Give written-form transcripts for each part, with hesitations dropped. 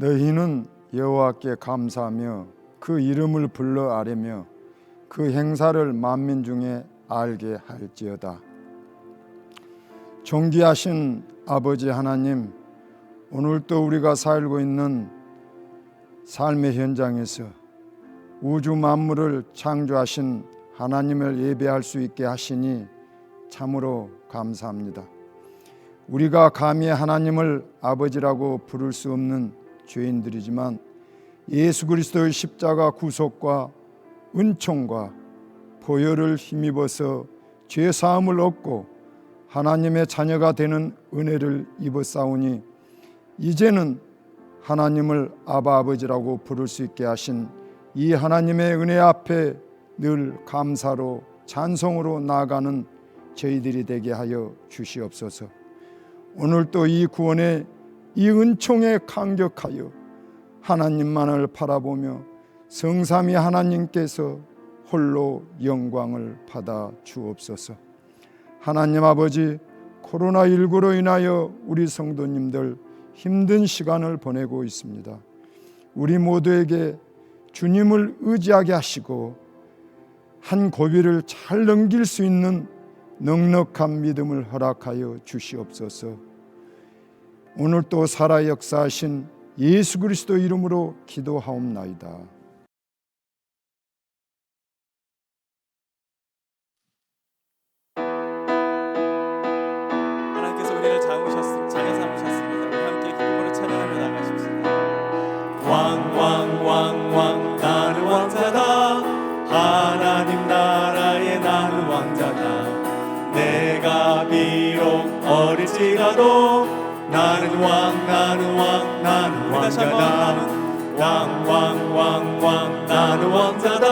너희는 여호와께 감사하며 그 이름을 불러 아뢰며 그 행사를 만민 중에 알게 할지어다. 존귀하신 아버지 하나님, 오늘도 우리가 살고 있는 삶의 현장에서 우주 만물을 창조하신 하나님을 예배할 수 있게 하시니 참으로 감사합니다. 우리가 감히 하나님을 아버지라고 부를 수 없는 죄인들이지만 예수 그리스도의 십자가 구속과 은총과 보혈을 힘입어서 죄 사함을 얻고 하나님의 자녀가 되는 은혜를 입었사오니 이제는 하나님을 아바 아버지라고 부를 수 있게 하신 이 하나님의 은혜 앞에 늘 감사로 찬송으로 나아가는 저희들이 되게 하여 주시옵소서. 오늘도 이 구원의 이 은총에 감격하여 하나님만을 바라보며 성삼위 하나님께서 홀로 영광을 받아 주옵소서. 하나님 아버지, 코로나19로 인하여 우리 성도님들 힘든 시간을 보내고 있습니다. 우리 모두에게 주님을 의지하게 하시고 한 고비를 잘 넘길 수 있는 넉넉한 믿음을 허락하여 주시옵소서. 오늘 또 살아 역사하신 예수 그리스도 이름으로 기도하옵나이다. 하나님께서 우리를 자녀 삼으셨습니다. 우리 함께 기쁨으로 찬양하며 나가십시다. 왕 나는 왕자다. 하나님 나라의 나는 왕자다. 내가 비록 어릴지라도 나는 나는 왕자다. 왕 나는 왕자다.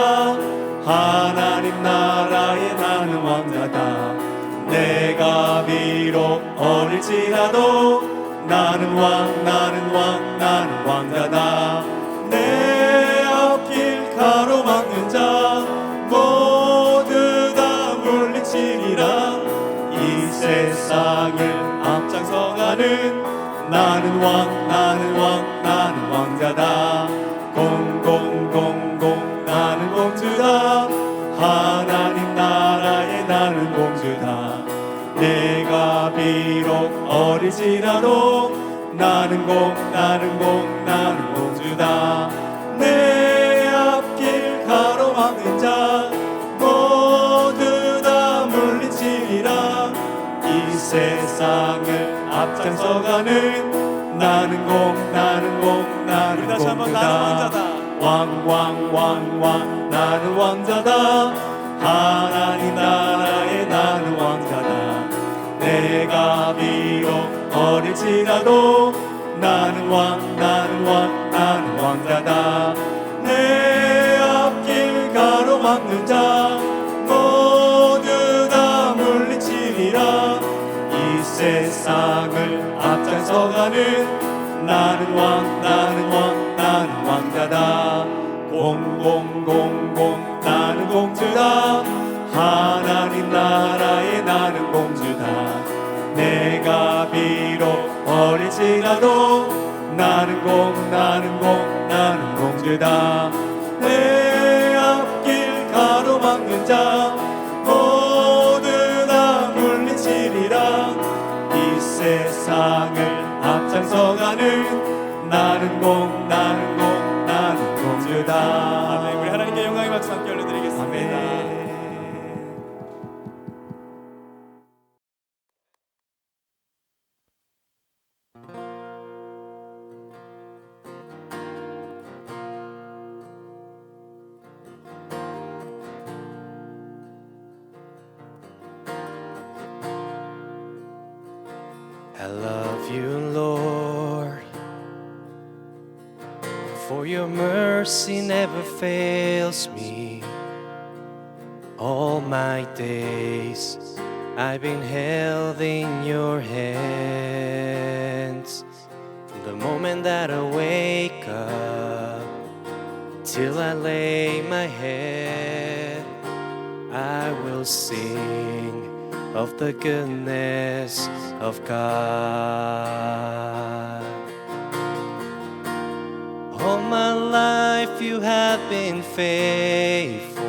하나님 나라의 나는 왕자다. 내가 비록 어릴지라도 나는 왕자다. 내 앞길 가로막는 자 모두 다 물리치리라. 이 세상을 앞장서가는 나는 왕자다. 공공공공 나는 공주다. 하나님 나라의 나는 공주다. 내가 비록 어리지라도 나는 공주다. 내 앞길 가로막는 자 모두 다 물리치리라. 이 세상을 앞장서가는 나는 공주다. 왕 나는 왕자다. 하나님 나라의 나는 왕자다. 내가 비록 어릴지라도 나는 왕자다. 내 앞길 가로막는 자 모두 다 물리치리라. 이 세상을 앞장서가는 나는 왕자다. 공공공공 나는 공주다. 하나님 나라의 나는 공주다. 내가 비록 어릴지라도 나는 공주다. 내 앞길 가로막는 자 모두 다 물리치리라. 이 세상을 앞장서가는 나는 공주다. 아멘. 우리 하나님께 영광의 박수 함께 올려드리겠습니다. I love you, Lord, for your mercy never fails me. All my days I've been held in your hands. From the moment that I wake up till I lay my head, I will sing of the goodness of God. life you have been faithful.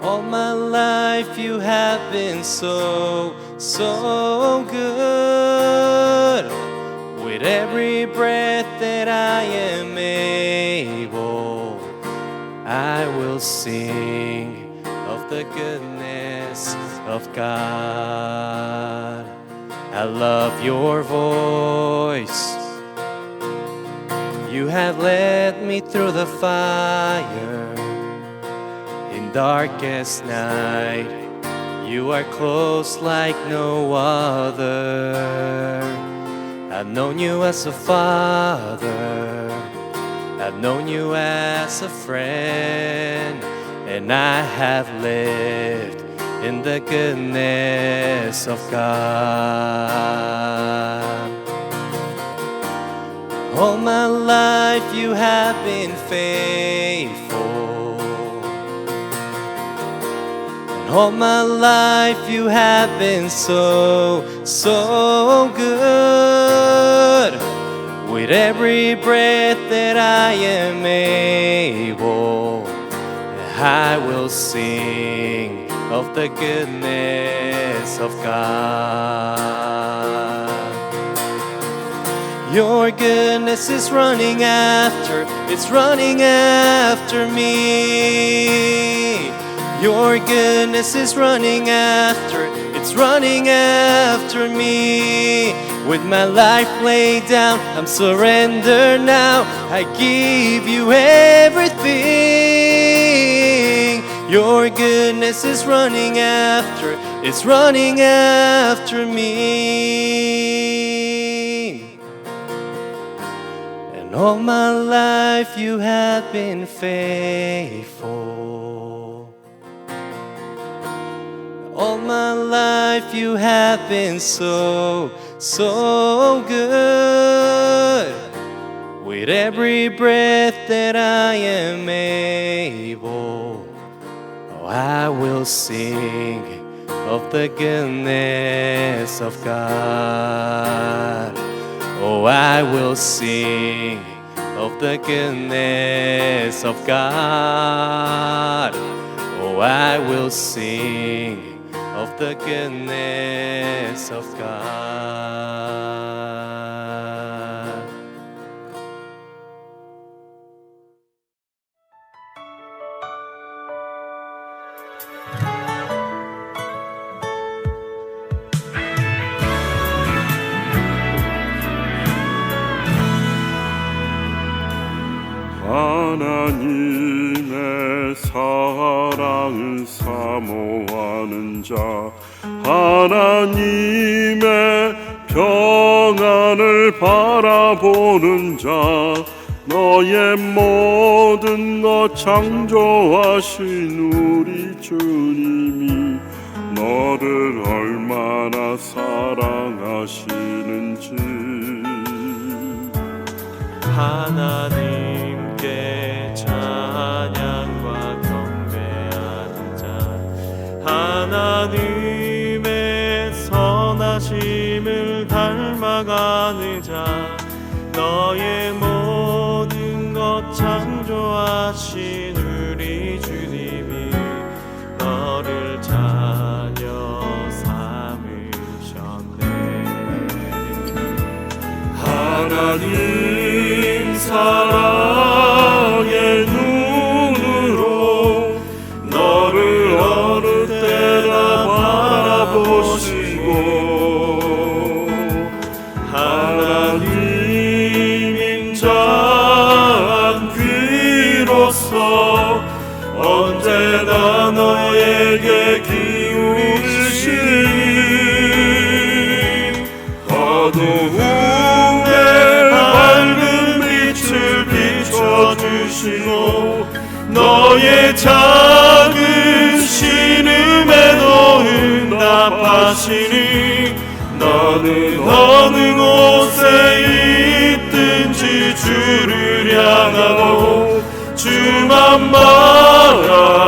All my life you have been so, so good. With every breath that I am able, I will sing of the goodness of God. I love your voice. You have led me through the fire. In darkest night, you are close like no other. I've known you as a father, I've known you as a friend, and I have lived in the goodness of God. All my life you have been faithful. And all my life you have been so, so good. With every breath that I am able, I will sing of the goodness of God. Your goodness is running after, it's running after me. Your goodness is running after, it's running after me. With my life laid down, I'm surrendered now. I give you everything. Your goodness is running after, it's running after me. And all my life you have been faithful. All my life you have been so, so good. With every breath that I am able, oh, I will sing of the goodness of God. Oh, I will sing of the goodness of God. Oh, I will sing of the goodness of God. 하나님의 사랑을 사모하는 자, 하나님의 평안을 바라보는 자, 너의 모든 것 창조하신 우리 주님이 너를 얼마나 사랑하시는지. 하나님께 찬양과 경배하는 자, 하나님의 선하심을 닮아가는 자, 너의 모든 것 창조하신 우리 주님이 너를 자녀 삼으셨네. 하나님 사랑의 눈으로 너를 어느 때나 바라보시고, 하나님 인자한 귀로서 언제나 너에게 기울이시니 어두움에 밝은 빛을 비춰주시고, 너의 작은 신음에도 응답하시니 너는 어느 곳에 있든지 주를 향하고 주만 바라볼지라.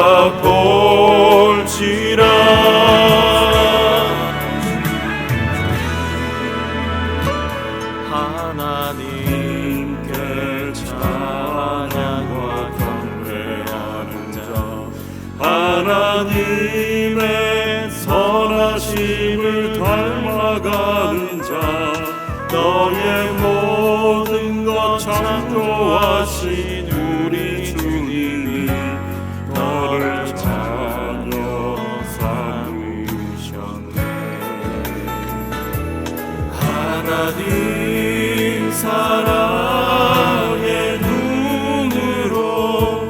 하나님께 하나님을 닮아가는 자 너의 모든 것 창조하신 우리 주님이 너를 자녀 삼으셨네. 하나님 사랑의 눈으로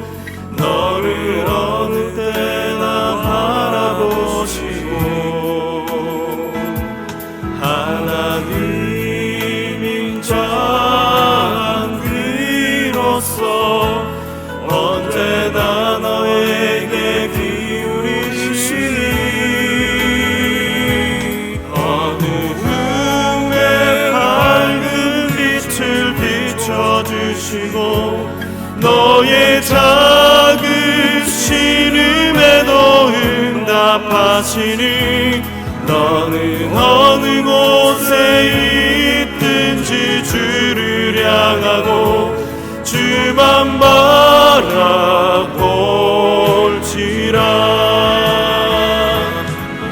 너를 어느 때나 바라보시고 하나님 인자한 그로서 언제나 너에게 기울이시니 어두움에 밝은 빛을 비춰주시고 너의 작으신 음에도 응답하시니 너는 어느 곳에 있든지 주를 향하고 주만 바라볼지라.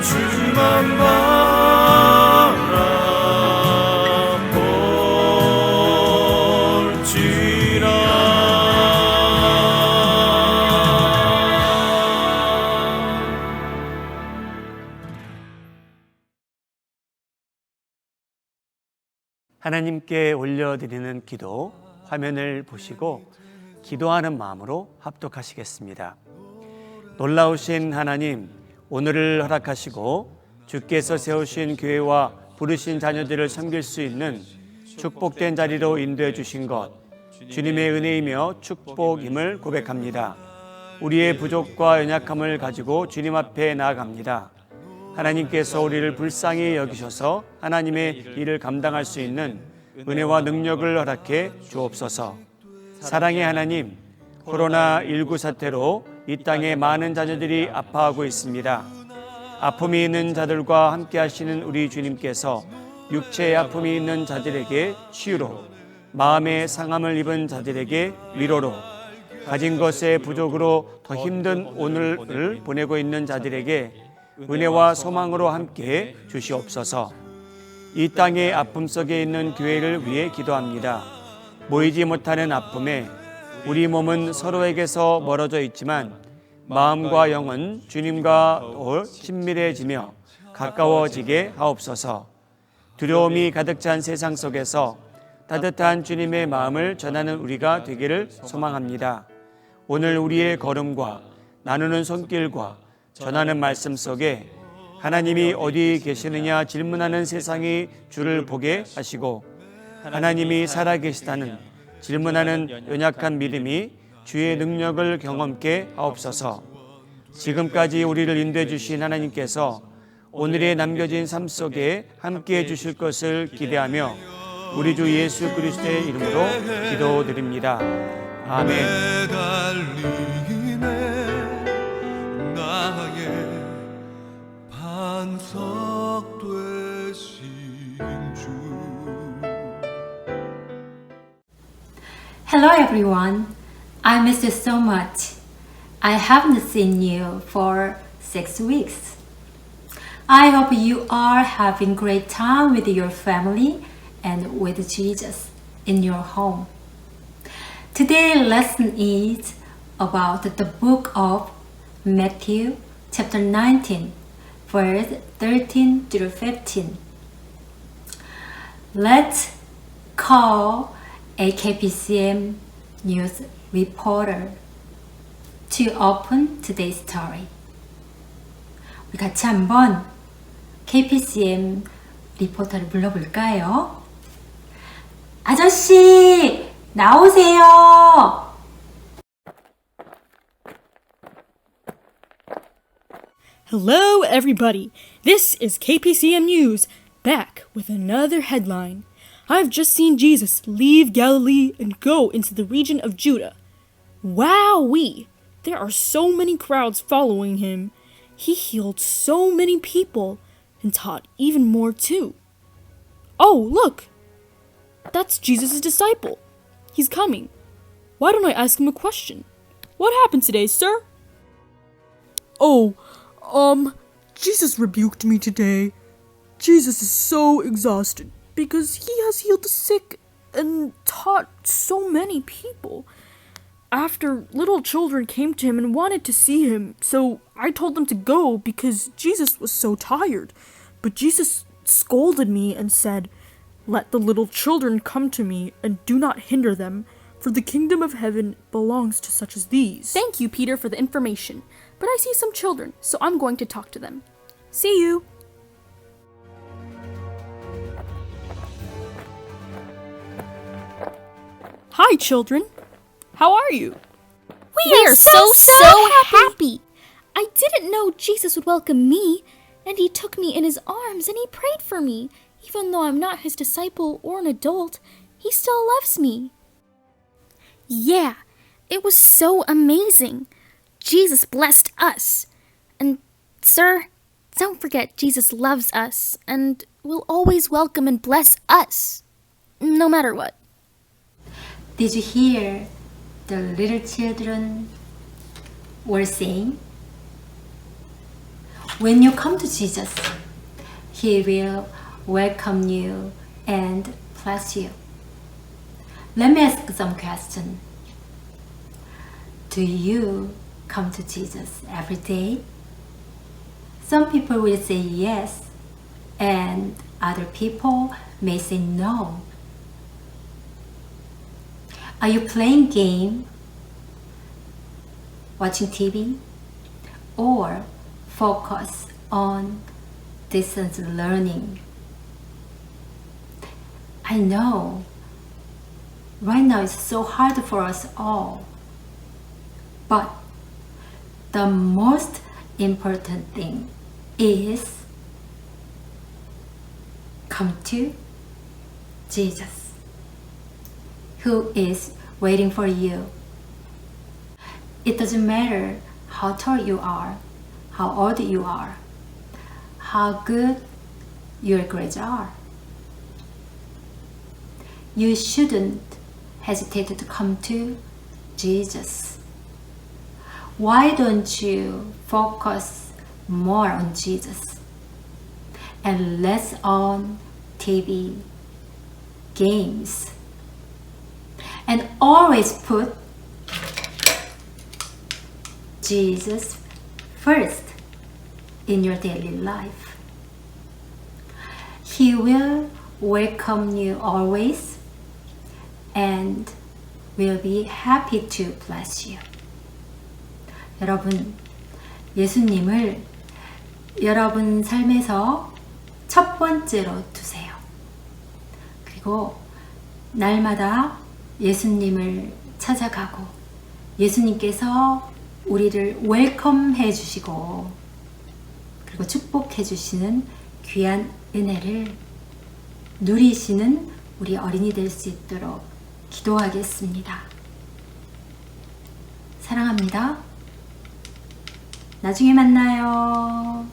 주만 하나님께 올려드리는 기도 화면을 보시고 기도하는 마음으로 합독하시겠습니다. 놀라우신 하나님, 오늘을 허락하시고 주께서 세우신 교회와 부르신 자녀들을 섬길 수 있는 축복된 자리로 인도해 주신 것 주님의 은혜이며 축복임을 고백합니다. 우리의 부족과 연약함을 가지고 주님 앞에 나아갑니다. 하나님께서 우리를 불쌍히 여기셔서 하나님의 일을 감당할 수 있는 은혜와 능력을 허락해 주옵소서. 사랑의 하나님, 코로나19 사태로 이 땅에 많은 자녀들이 아파하고 있습니다. 아픔이 있는 자들과 함께 하시는 우리 주님께서 육체의 아픔이 있는 자들에게 치유로, 마음의 상함을 입은 자들에게 위로로, 가진 것의 부족으로 더 힘든 오늘을 보내고 있는 자들에게 은혜와 소망으로 함께 주시옵소서. 이 땅의 아픔 속에 있는 교회를 위해 기도합니다. 모이지 못하는 아픔에 우리 몸은 서로에게서 멀어져 있지만 마음과 영은 주님과 더 친밀해지며 가까워지게 하옵소서. 두려움이 가득 찬 세상 속에서 따뜻한 주님의 마음을 전하는 우리가 되기를 소망합니다. 오늘 우리의 걸음과 나누는 손길과 전하는 말씀 속에 하나님이 어디 계시느냐 질문하는 세상이 주를 보게 하시고 하나님이 살아계시다는 질문하는 연약한 믿음이 주의 능력을 경험케 하옵소서. 지금까지 우리를 인도해 주신 하나님께서 오늘의 남겨진 삶 속에 함께해 주실 것을 기대하며 우리 주 예수 그리스도의 이름으로 기도드립니다. 아멘. Hello everyone, I miss you so much. I haven't seen you for 6 weeks. I hope you are having great time with your family and with Jesus in your home. Today's lesson is about the book of Matthew chapter 19 verse 13 through 15. Let's call a KPCM news reporter to open today's story. 우리 같이 한번 KPCM 리포터를 불러볼까요? 아저씨, 나오세요! Hello, everybody. This is KPCM News, back with another headline. I've just seen Jesus leave Galilee and go into the region of Judah. Wowee! There are so many crowds following him. He healed so many people and taught even more too. Oh, look! That's Jesus' disciple. He's coming. Why don't I ask him a question? What happened today, sir? Oh, Jesus rebuked me today. Jesus is so exhausted because he has healed the sick and taught so many people. After little children came to him and wanted to see him, so I told them to go because Jesus was so tired. But Jesus scolded me and said, "Let the little children come to me and do not hinder them, for the kingdom of heaven belongs to such as these." Thank you, Peter, for the information. But I see some children, so I'm going to talk to them. See you. Hi, children. How are you? We are so happy. I didn't know Jesus would welcome me, and he took me in his arms and he prayed for me. Even though I'm not his disciple or an adult, he still loves me. Yeah, it was so amazing. Jesus blessed us. And, sir, don't forget Jesus loves us and will always welcome and bless us, no matter what. Did you hear the little children were saying? When you come to Jesus, He will welcome you and bless you. Let me ask some question. Do you come to Jesus every day? Some people will say yes, and other people may say no. Are you playing game, watching TV, or focus on distance learning? I know right now it's so hard for us all, but the most important thing is come to Jesus, who is waiting for you. It doesn't matter how tall you are, how old you are, how good your grades are. You shouldn't hesitate to come to Jesus. Why don't you focus more on Jesus and less on TV, games, and always put Jesus first in your daily life? He will welcome you always and will be happy to bless you. 여러분, 예수님을 여러분 삶에서 첫 번째로 두세요. 그리고 날마다 예수님을 찾아가고 예수님께서 우리를 웰컴해 주시고 그리고 축복해 주시는 귀한 은혜를 누리시는 우리 어린이 될 수 있도록 기도하겠습니다. 사랑합니다. 나중에 만나요.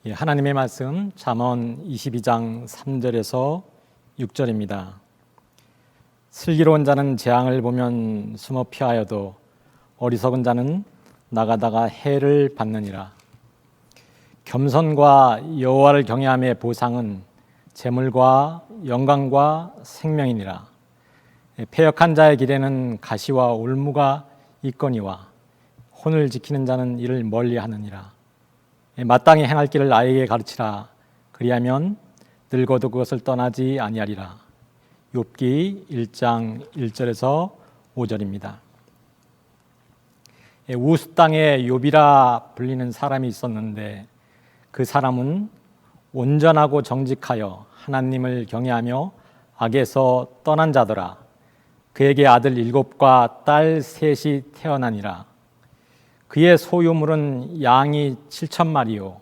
예, 하나님의 말씀 잠언 22장 3절에서 6절입니다. 슬기로운 자는 재앙을 보면 숨어 피하여도 어리석은 자는 나가다가 해를 받느니라. 겸손과 여호와를 경외함의 보상은 재물과 영광과 생명이니라. 패역한 자의 길에는 가시와 올무가 있거니와 혼을 지키는 자는 이를 멀리하느니라. 마땅히 행할 길을 아이에게 가르치라. 그리하면 늙어도 그것을 떠나지 아니하리라. 욥기 1장 1절에서 5절입니다. 우스 땅에 욥이라 불리는 사람이 있었는데 그 사람은 온전하고 정직하여 하나님을 경외하며 악에서 떠난 자더라. 그에게 아들 7과 딸 3이 태어나니라. 그의 소유물은 양이 7,000마리요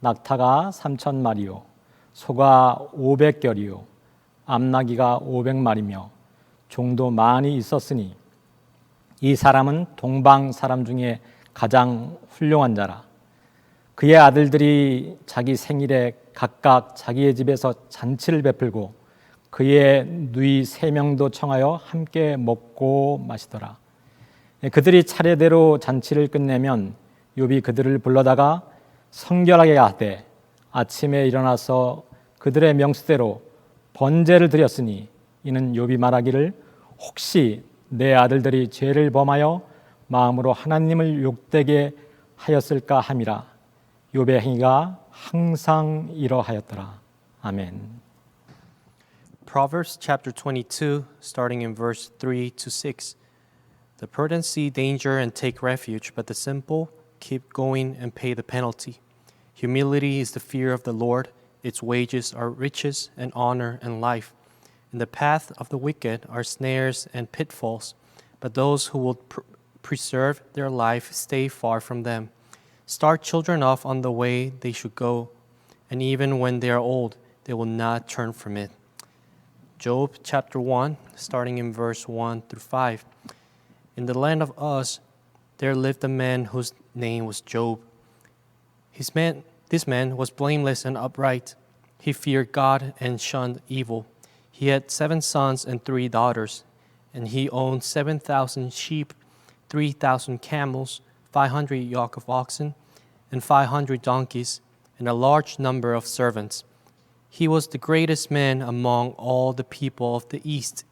낙타가 3,000마리요 소가 500결이요 암나귀가 500마리며 종도 많이 있었으니 이 사람은 동방 사람 중에 가장 훌륭한 자라. 그의 아들들이 자기 생일에 각각 자기의 집에서 잔치를 베풀고 그의 누이 3명도 청하여 함께 먹고 마시더라. 그들이 차례대로 잔치를 끝내면 욥이 그들을 불러다가 성결하게 하되 아침에 일어나서 그들의 명수대로 번제를 드렸으니 이는 욥이 말하기를 혹시 내 아들들이 죄를 범하여 마음으로 하나님을 욕되게 하였을까 함이라. 욥의 행위가 항상 이러하였더라. 아멘. Proverbs chapter 22, starting in verse 3 to 6. The prudent see danger and take refuge, but the simple keep going and pay the penalty. Humility is the fear of the Lord. Its wages are riches and honor and life. In the path of the wicked are snares and pitfalls, but those who will preserve their life stay far from them. Start children off on the way they should go, and even when they are old, they will not turn from it. Job chapter 1, starting in verse 1 through 5. In the land of Uz, there lived a man whose name was Job. This man was blameless and upright. He feared God and shunned evil. He had 7 sons and 3 daughters, and he owned 7,000 sheep, 3,000 camels, 500 yoke of oxen, and 500 donkeys, and a large number of servants. He was the greatest man among all the people of the East.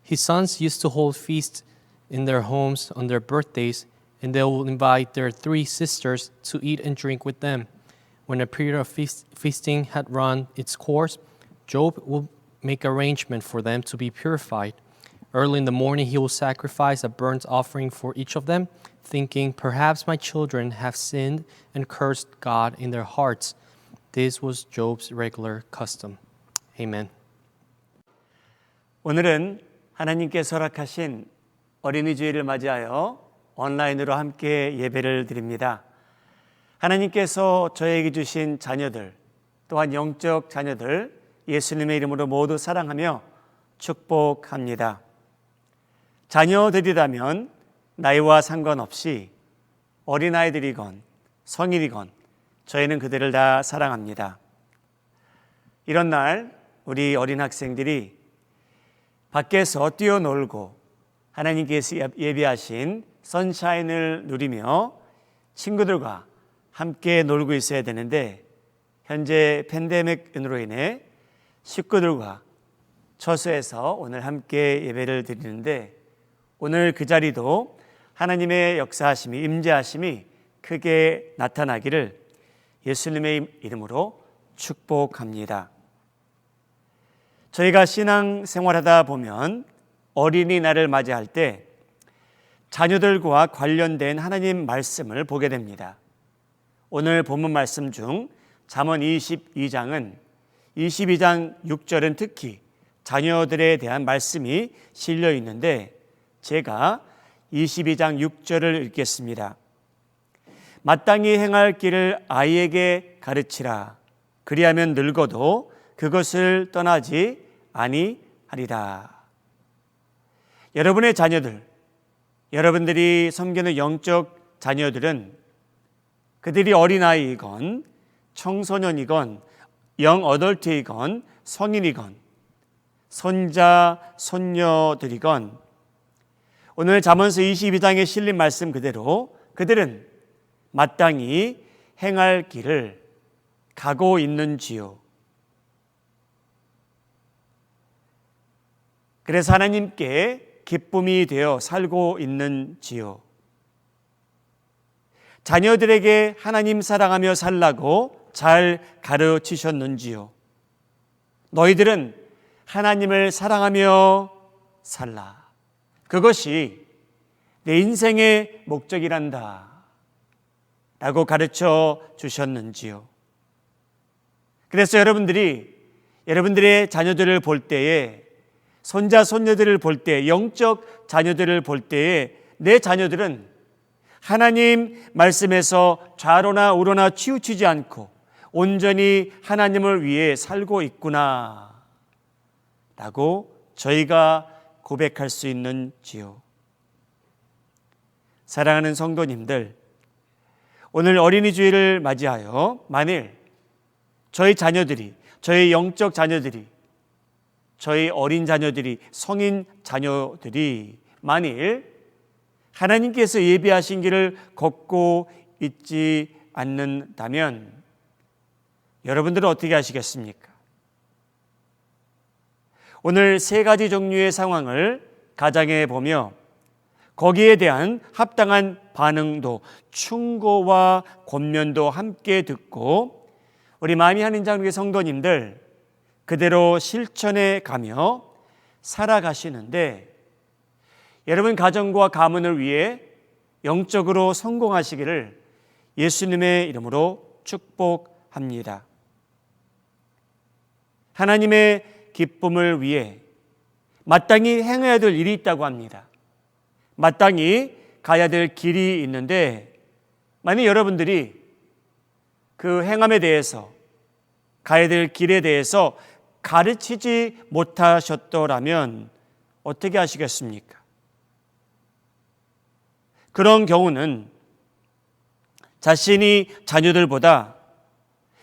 His sons used to hold feasts in their homes on their birthdays, and they will invite their 3 sisters to eat and drink with them. When a period of feasting had run its course, Job will make arrangement for them to be purified. Early in the morning he will sacrifice a burnt offering for each of them, thinking, perhaps my children have sinned and cursed God in their hearts. This was Job's regular custom. Amen. 오늘은 하나님께서 허락하신 어린이 주일을 맞이하여 온라인으로 함께 예배를 드립니다. 하나님께서 저에게 주신 자녀들, 또한 영적 자녀들 예수님의 이름으로 모두 사랑하며 축복합니다. 자녀들이라면 나이와 상관없이 어린아이들이건 성인이건 저희는 그들을 다 사랑합니다. 이런 날 우리 어린 학생들이 밖에서 뛰어놀고 하나님께서 예비하신 선샤인을 누리며 친구들과 함께 놀고 있어야 되는데 현재 팬데믹으로 인해 식구들과 처소에서 오늘 함께 예배를 드리는데 오늘 그 자리도 하나님의 역사하심이 임재하심이 크게 나타나기를 예수님의 이름으로 축복합니다. 저희가 신앙 생활하다 보면 어린이날을 맞이할 때 자녀들과 관련된 하나님 말씀을 보게 됩니다. 오늘 본문 말씀 중 잠언 22장은 22장 6절은 특히 자녀들에 대한 말씀이 실려 있는데 제가 22장 6절을 읽겠습니다. 마땅히 행할 길을 아이에게 가르치라. 그리하면 늙어도 그것을 떠나지 아니하리라. 여러분의 자녀들, 여러분들이 섬기는 영적 자녀들은 그들이 어린아이이건 청소년이건 영 어덜트이건 성인이건 손자, 손녀들이건 오늘 잠언서 22장에 실린 말씀 그대로 그들은 마땅히 행할 길을 가고 있는지요. 그래서 하나님께 기쁨이 되어 살고 있는지요. 자녀들에게 하나님 사랑하며 살라고 잘 가르치셨는지요. 너희들은 하나님을 사랑하며 살라. 그것이 내 인생의 목적이란다 라고 가르쳐 주셨는지요. 그래서 여러분들의 자녀들을 볼 때에 손자, 손녀들을 볼 때, 영적 자녀들을 볼 때에 내 자녀들은 하나님 말씀에서 좌로나 우로나 치우치지 않고 온전히 하나님을 위해 살고 있구나 라고 저희가 고백할 수 있는지요. 사랑하는 성도님들, 오늘 어린이 주일을 맞이하여 만일 저희 자녀들이, 저희 영적 자녀들이, 저희 어린 자녀들이, 성인 자녀들이 만일 하나님께서 예비하신 길을 걷고 있지 않는다면 여러분들은 어떻게 하시겠습니까? 오늘 세 가지 종류의 상황을 가정해 보며 거기에 대한 합당한 반응도, 충고와 권면도 함께 듣고 우리 마음이 한 인장교회 성도님들 그대로 실천해 가며 살아가시는데 여러분 가정과 가문을 위해 영적으로 성공하시기를 예수님의 이름으로 축복합니다. 하나님의 기쁨을 위해 마땅히 행해야 될 일이 있다고 합니다. 마땅히 가야 될 길이 있는데 만약 여러분들이 그 행함에 대해서, 가야 될 길에 대해서 가르치지 못하셨더라면 어떻게 하시겠습니까? 그런 경우는 자신이 자녀들보다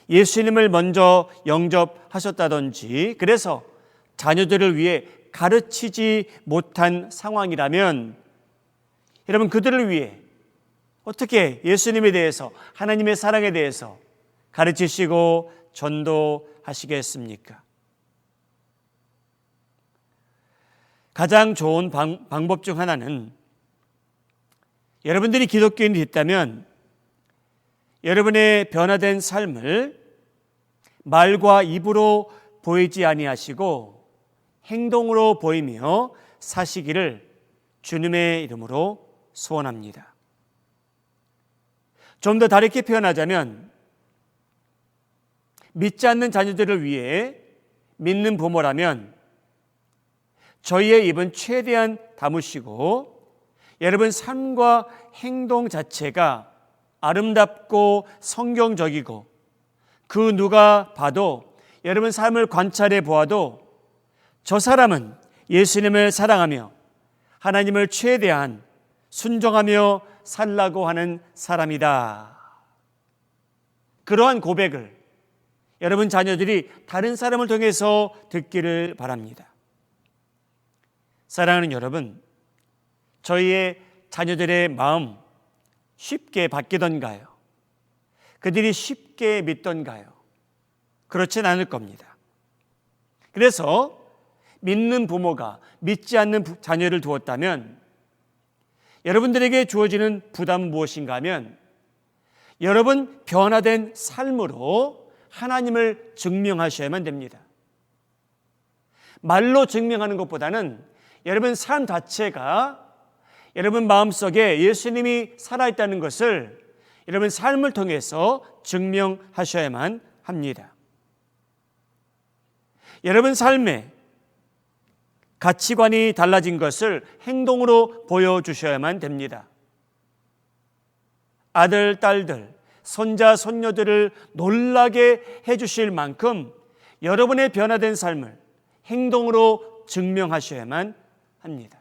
예수님을 먼저 영접하셨다든지 그래서 자녀들을 위해 가르치지 못한 상황이라면 여러분 그들을 위해 어떻게 예수님에 대해서, 하나님의 사랑에 대해서 가르치시고 전도하시겠습니까? 가장 좋은 방법 중 하나는 여러분들이 기독교인이 됐다면 여러분의 변화된 삶을 말과 입으로 보이지 아니하시고 행동으로 보이며 사시기를 주님의 이름으로 소원합니다. 좀 더 다르게 표현하자면 믿지 않는 자녀들을 위해 믿는 부모라면 저희의 입은 최대한 다무시고 여러분 삶과 행동 자체가 아름답고 성경적이고 그 누가 봐도 여러분 삶을 관찰해 보아도 저 사람은 예수님을 사랑하며 하나님을 최대한 순종하며 살라고 하는 사람이다. 그러한 고백을 여러분 자녀들이 다른 사람을 통해서 듣기를 바랍니다. 사랑하는 여러분, 저희의 자녀들의 마음 쉽게 바뀌던가요? 그들이 쉽게 믿던가요? 그렇진 않을 겁니다. 그래서 믿는 부모가 믿지 않는 자녀를 두었다면 여러분들에게 주어지는 부담은 무엇인가 하면 여러분 변화된 삶으로 하나님을 증명하셔야만 됩니다. 말로 증명하는 것보다는 여러분 삶 자체가 여러분 마음속에 예수님이 살아있다는 것을 여러분 삶을 통해서 증명하셔야만 합니다. 여러분 삶에 가치관이 달라진 것을 행동으로 보여주셔야만 됩니다. 아들, 딸들, 손자, 손녀들을 놀라게 해주실 만큼 여러분의 변화된 삶을 행동으로 증명하셔야만 합니다.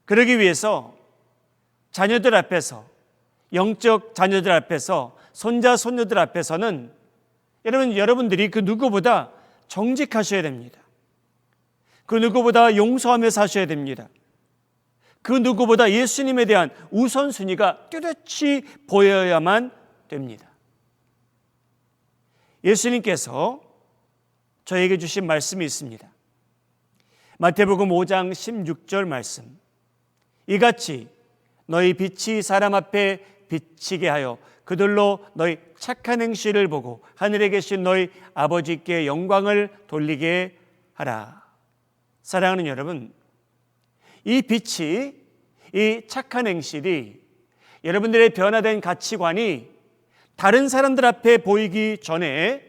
그러기 위해서 자녀들 앞에서, 영적 자녀들 앞에서, 손자, 손녀들 앞에서는 여러분들이 그 누구보다 정직하셔야 됩니다. 그 누구보다 용서하며 사셔야 됩니다. 그 누구보다 예수님에 대한 우선순위가 뚜렷이 보여야만 됩니다. 예수님께서 저에게 주신 말씀이 있습니다. 마태복음 5장 16절 말씀. 이같이 너희 빛이 사람 앞에 비치게 하여 그들로 너희 착한 행실을 보고 하늘에 계신 너희 아버지께 영광을 돌리게 하라. 사랑하는 여러분, 이 빛이, 이 착한 행실이 여러분들의 변화된 가치관이 다른 사람들 앞에 보이기 전에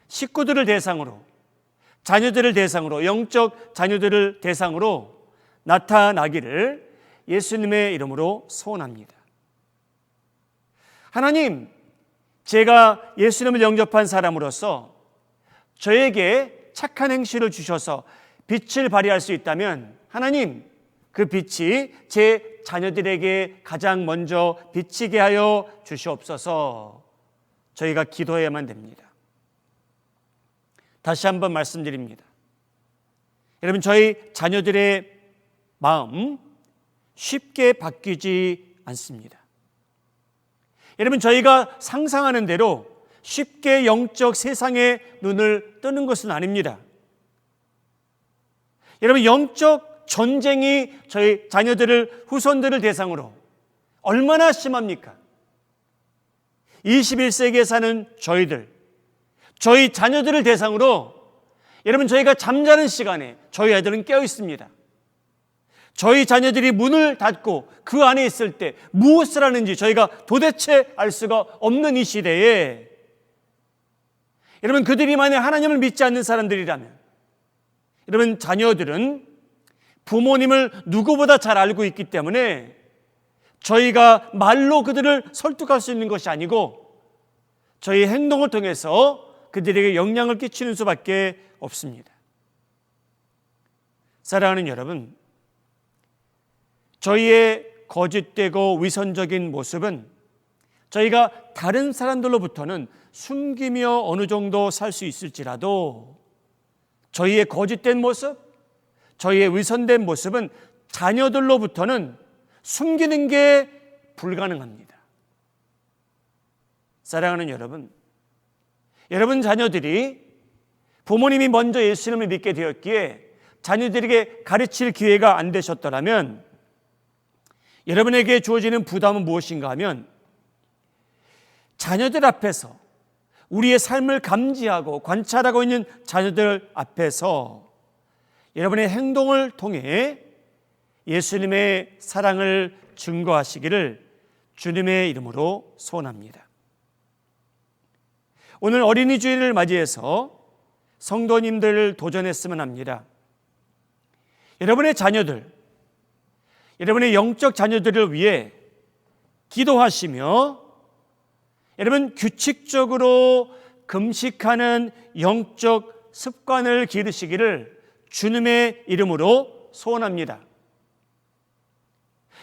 식구들을 대상으로, 자녀들을 대상으로, 영적 자녀들을 대상으로 나타나기를 예수님의 이름으로 소원합니다. 하나님, 제가 예수님을 영접한 사람으로서 저에게 착한 행실을 주셔서 빛을 발휘할 수 있다면 하나님, 그 빛이 제 자녀들에게 가장 먼저 비치게 하여 주시옵소서. 저희가 기도해야만 됩니다. 다시 한번 말씀드립니다. 여러분, 저희 자녀들의 마음, 쉽게 바뀌지 않습니다. 여러분, 저희가 상상하는 대로 쉽게 영적 세상에 눈을 뜨는 것은 아닙니다. 여러분, 영적 전쟁이 저희 자녀들을, 후손들을 대상으로 얼마나 심합니까? 21세기에 사는 저희 자녀들을 대상으로 여러분, 저희가 잠자는 시간에 저희 아이들은 깨어 있습니다. 저희 자녀들이 문을 닫고 그 안에 있을 때 무엇을 하는지 저희가 도대체 알 수가 없는 이 시대에 여러분, 그들이 만약 하나님을 믿지 않는 사람들이라면 여러분, 자녀들은 부모님을 누구보다 잘 알고 있기 때문에 저희가 말로 그들을 설득할 수 있는 것이 아니고 저희 행동을 통해서 그들에게 영향을 끼치는 수밖에 없습니다. 사랑하는 여러분, 저희의 거짓되고 위선적인 모습은 저희가 다른 사람들로부터는 숨기며 어느 정도 살 수 있을지라도 저희의 거짓된 모습, 저희의 위선된 모습은 자녀들로부터는 숨기는 게 불가능합니다. 사랑하는 여러분, 여러분 자녀들이 부모님이 먼저 예수님을 믿게 되었기에 자녀들에게 가르칠 기회가 안 되셨더라면 여러분에게 주어지는 부담은 무엇인가 하면 자녀들 앞에서 우리의 삶을 감지하고 관찰하고 있는 자녀들 앞에서 여러분의 행동을 통해 예수님의 사랑을 증거하시기를 주님의 이름으로 소원합니다. 오늘 어린이 주일을 맞이해서 성도님들을 도전했으면 합니다. 여러분의 자녀들, 여러분의 영적 자녀들을 위해 기도하시며 여러분 규칙적으로 금식하는 영적 습관을 기르시기를 주님의 이름으로 소원합니다.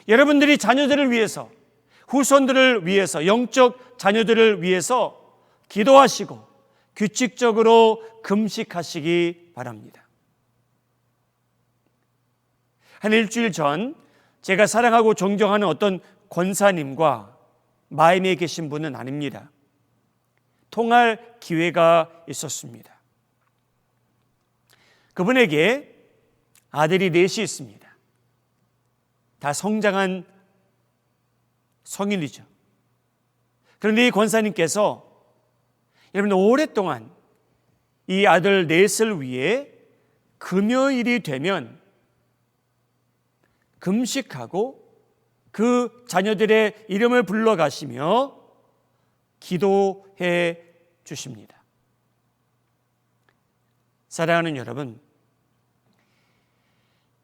여러분들이 자녀들을 위해서, 후손들을 위해서, 영적 자녀들을 위해서 기도하시고 규칙적으로 금식하시기 바랍니다. 한 일주일 전 제가 사랑하고 존경하는 어떤 권사님과 마임에 계신 분은 아닙니다. 통할 기회가 있었습니다. 그분에게 아들이 넷이 있습니다. 다 성장한 성인이죠. 그런데 이 권사님께서 여러분 오랫동안 이 아들 넷을 위해 금요일이 되면 금식하고 그 자녀들의 이름을 불러가시며 기도해 주십니다. 사랑하는 여러분,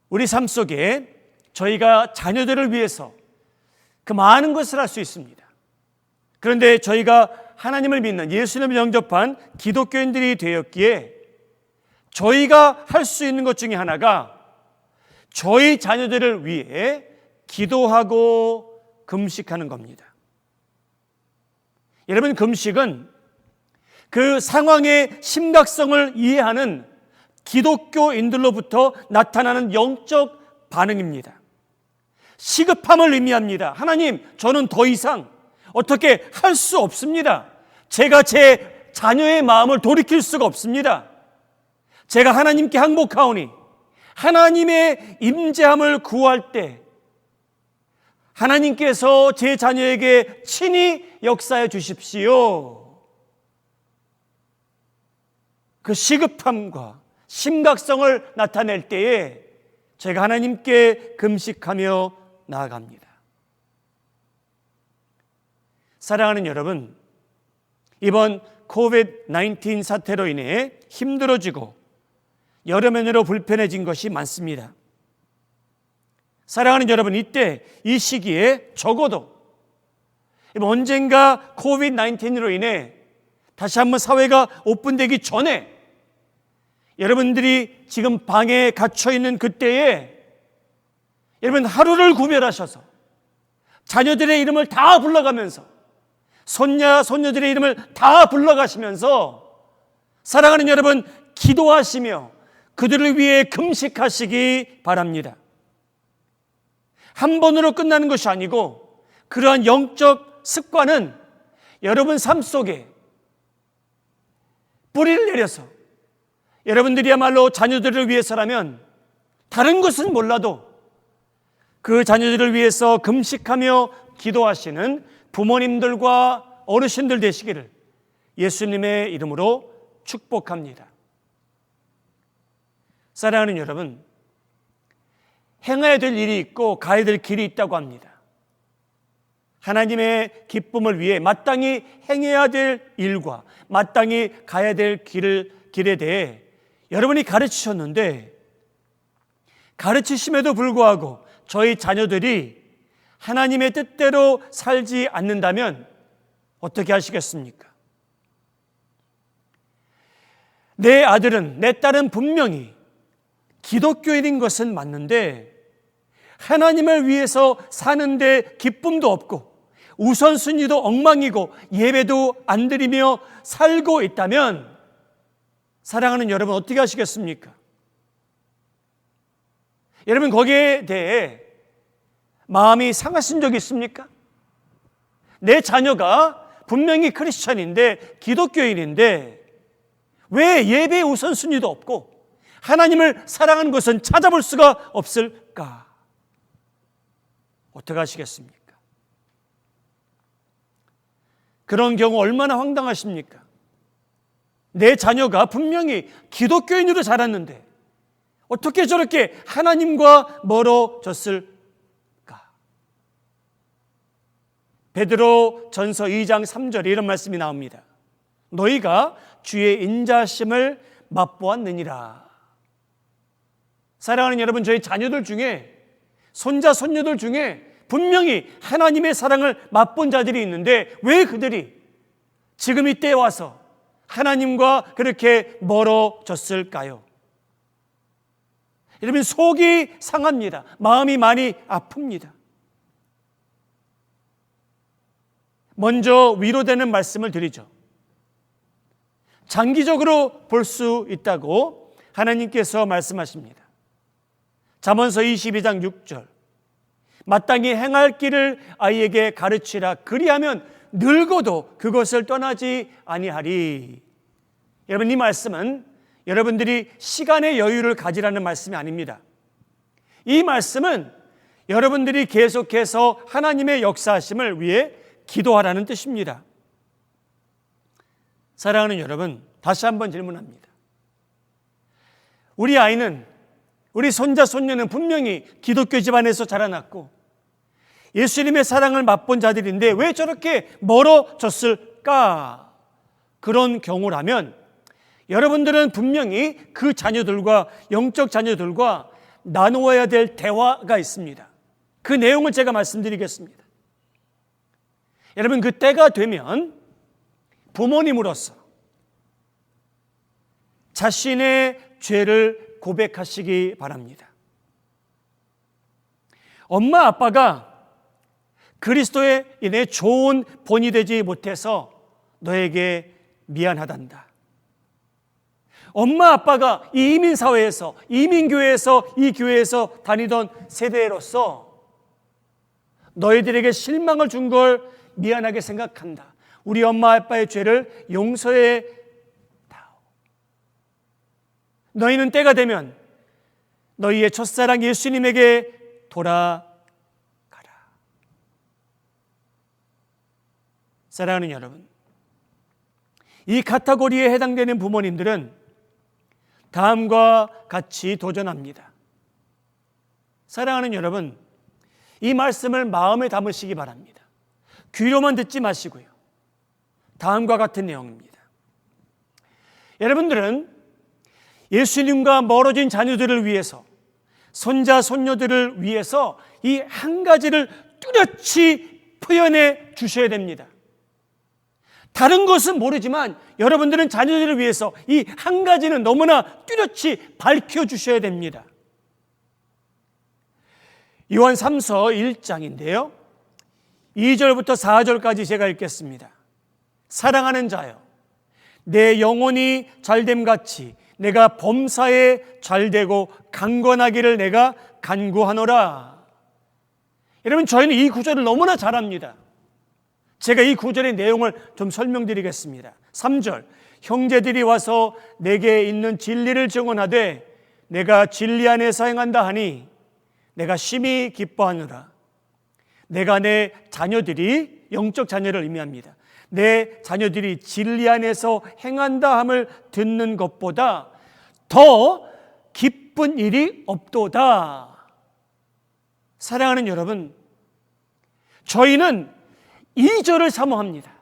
우리 삶 속에 저희가 자녀들을 위해서 그 많은 것을 할 수 있습니다. 그런데 저희가 하나님을 믿는 예수님을 영접한 기독교인들이 되었기에 저희가 할 수 있는 것 중에 하나가 저희 자녀들을 위해 기도하고 금식하는 겁니다. 여러분, 금식은 그 상황의 심각성을 이해하는 기독교인들로부터 나타나는 영적 반응입니다. 시급함을 의미합니다. 하나님, 저는 더 이상 어떻게 할 수 없습니다. 제가 제 자녀의 마음을 돌이킬 수가 없습니다. 제가 하나님께 항복하오니 하나님의 임재함을 구할 때 하나님께서 제 자녀에게 친히 역사해 주십시오. 그 시급함과 심각성을 나타낼 때에 제가 하나님께 금식하며 나아갑니다. 사랑하는 여러분, 이번 코비드-19 사태로 인해 힘들어지고 여러 면으로 불편해진 것이 많습니다. 사랑하는 여러분, 이때 이 시기에 적어도 언젠가 코비드-19으로 인해 다시 한번 사회가 오픈되기 전에 여러분들이 지금 방에 갇혀있는 그때에 여러분 하루를 구별하셔서 자녀들의 이름을 다 불러가면서 손자, 손녀들의 이름을 다 불러가시면서 사랑하는 여러분 기도하시며 그들을 위해 금식하시기 바랍니다. 한 번으로 끝나는 것이 아니고 그러한 영적 습관은 여러분 삶 속에 뿌리를 내려서 여러분들이야말로 자녀들을 위해서라면 다른 것은 몰라도 그 자녀들을 위해서 금식하며 기도하시는 부모님들과 어르신들 되시기를 예수님의 이름으로 축복합니다. 사랑하는 여러분, 행해야 될 일이 있고 가야 될 길이 있다고 합니다. 하나님의 기쁨을 위해 마땅히 행해야 될 일과 마땅히 가야 될 길에 대해 여러분이 가르치셨는데, 가르치심에도 불구하고 저희 자녀들이 하나님의 뜻대로 살지 않는다면 어떻게 하시겠습니까? 내 아들은, 내 딸은 분명히 기독교인인 것은 맞는데 하나님을 위해서 사는데 기쁨도 없고 우선순위도 엉망이고 예배도 안 드리며 살고 있다면 사랑하는 여러분 어떻게 하시겠습니까? 여러분 거기에 대해 마음이 상하신 적이 있습니까? 내 자녀가 분명히 크리스찬인데 기독교인인데 왜 예배의 우선순위도 없고 하나님을 사랑하는 것은 찾아볼 수가 없을까? 어떻게 하시겠습니까? 그런 경우 얼마나 황당하십니까? 내 자녀가 분명히 기독교인으로 자랐는데 어떻게 저렇게 하나님과 멀어졌을까? 베드로 전서 2장 3절에 이런 말씀이 나옵니다. 너희가 주의 인자심을 맛보았느니라. 사랑하는 여러분, 저희 자녀들 중에, 손자 손녀들 중에 분명히 하나님의 사랑을 맛본 자들이 있는데 왜 그들이 지금 이때에 와서 하나님과 그렇게 멀어졌을까요? 여러분 속이 상합니다. 마음이 많이 아픕니다. 먼저 위로되는 말씀을 드리죠. 장기적으로 볼 수 있다고 하나님께서 말씀하십니다. 잠언서 22장 6절, 마땅히 행할 길을 아이에게 가르치라. 그리하면 늙어도 그것을 떠나지 아니하리. 여러분 이 말씀은 여러분들이 시간의 여유를 가지라는 말씀이 아닙니다. 이 말씀은 여러분들이 계속해서 하나님의 역사하심을 위해 기도하라는 뜻입니다. 사랑하는 여러분, 다시 한번 질문합니다. 우리 아이는, 우리 손자 손녀는 분명히 기독교 집안에서 자라났고 예수님의 사랑을 맛본 자들인데 왜 저렇게 멀어졌을까? 그런 경우라면 여러분들은 분명히 그 자녀들과, 영적 자녀들과 나누어야 될 대화가 있습니다. 그 내용을 제가 말씀드리겠습니다. 여러분 그 때가 되면 부모님으로서 자신의 죄를 고백하시기 바랍니다. 엄마 아빠가 그리스도의 인해 좋은 본이 되지 못해서 너에게 미안하단다. 엄마 아빠가 이 이민사회에서, 이민교회에서, 이 교회에서 다니던 세대로서 너희들에게 실망을 준 걸 미안하게 생각한다. 우리 엄마 아빠의 죄를 용서해 다오. 너희는 때가 되면 너희의 첫사랑 예수님에게 돌아가라. 사랑하는 여러분, 이 카테고리에 해당되는 부모님들은 다음과 같이 도전합니다. 사랑하는 여러분, 이 말씀을 마음에 담으시기 바랍니다. 귀로만 듣지 마시고요. 다음과 같은 내용입니다. 여러분들은 예수님과 멀어진 자녀들을 위해서, 손자 손녀들을 위해서 이 한 가지를 뚜렷이 표현해 주셔야 됩니다. 다른 것은 모르지만 여러분들은 자녀들을 위해서 이 한 가지는 너무나 뚜렷이 밝혀주셔야 됩니다. 요한 3서 1장인데요 2절부터 4절까지 제가 읽겠습니다. 사랑하는 자여, 내 영혼이 잘됨같이 내가 범사에 잘되고 강건하기를 내가 간구하노라. 여러분, 저희는 이 구절을 너무나 잘 압니다. 제가 이 구절의 내용을 좀 설명드리겠습니다. 3절, 형제들이 와서 내게 있는 진리를 증언하되 내가 진리 안에서 행한다 하니 내가 심히 기뻐하노라. 내가 내 자녀들이, 영적 자녀를 의미합니다. 내 자녀들이 진리 안에서 행한다 함을 듣는 것보다 더 기쁜 일이 없도다. 사랑하는 여러분, 저희는 2절을 사모합니다.